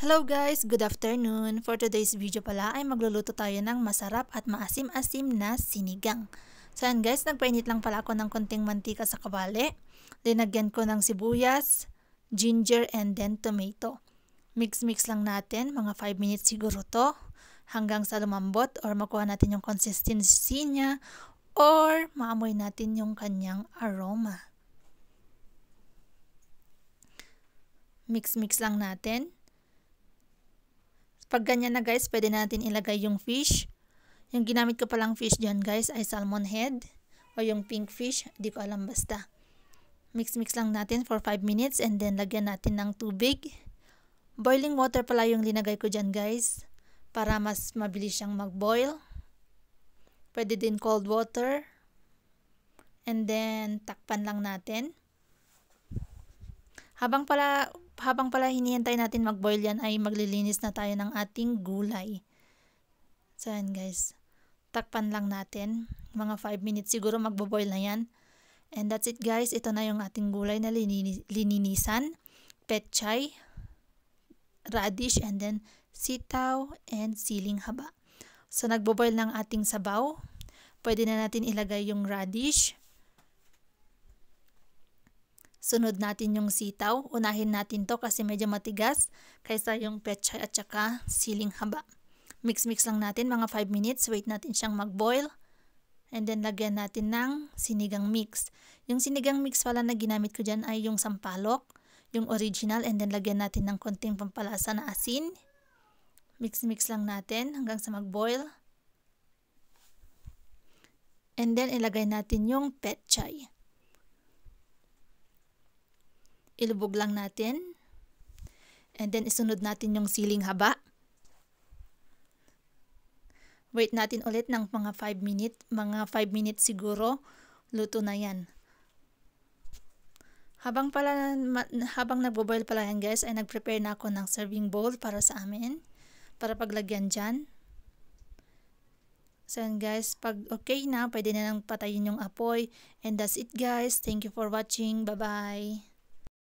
Hello guys! Good afternoon! For today's video pala ay magluluto tayo ng masarap at maasim-asim na sinigang. So yan guys, nagpainit lang pala ako ng konting mantika sa kawali. Linagyan ko ng sibuyas, ginger and then tomato. Mix lang natin, mga 5 minutes siguro to. Hanggang sa lumambot or makuha natin yung consistency niya or maamoy natin yung kanyang aroma. Mix lang natin. Pag ganyan na guys, pwede natin ilagay yung fish. Yung ginamit ko palang fish dyan guys ay salmon head o yung pink fish. Di ko alam basta. Mix lang natin for 5 minutes and then lagyan natin ng tubig. Boiling water pala yung linagay ko dyan guys para mas mabilis siyang mag-boil. Pwede din cold water. And then takpan lang natin. Habang pala hinihintay natin mag-boil yan ay maglilinis na tayo ng ating gulay. So yan guys. Takpan lang natin. Mga 5 minutes siguro magbo-boil na yan. And that's it guys. Ito na yung ating gulay na lininisan. Pechay, radish, and then sitaw and siling haba. So nagbo-boil ng ating sabaw. Pwede na natin ilagay yung radish. Sunod natin yung sitaw. Unahin natin to kasi medyo matigas kaysa yung pechay at saka siling haba. Mix lang natin mga 5 minutes. Wait natin siyang mag-boil. And then lagyan natin ng sinigang mix. Yung sinigang mix pala na ginamit ko dyan ay yung sampalok, yung original. And then lagyan natin ng konting pampalasa na asin. Mix lang natin hanggang sa mag-boil. And then ilagay natin yung pechay. Ilubog lang natin. And then isunod natin yung siling haba. Wait natin ulit ng mga 5 minutes. Mga 5 minutes siguro. Luto na yan. Habang nagbo-boil pala yan guys, ay nag-prepare na ako ng serving bowl para sa amin. Para paglagyan dyan. So yan guys, pag okay na, pwede na lang patayin yung apoy. And that's it guys. Thank you for watching. Bye-bye.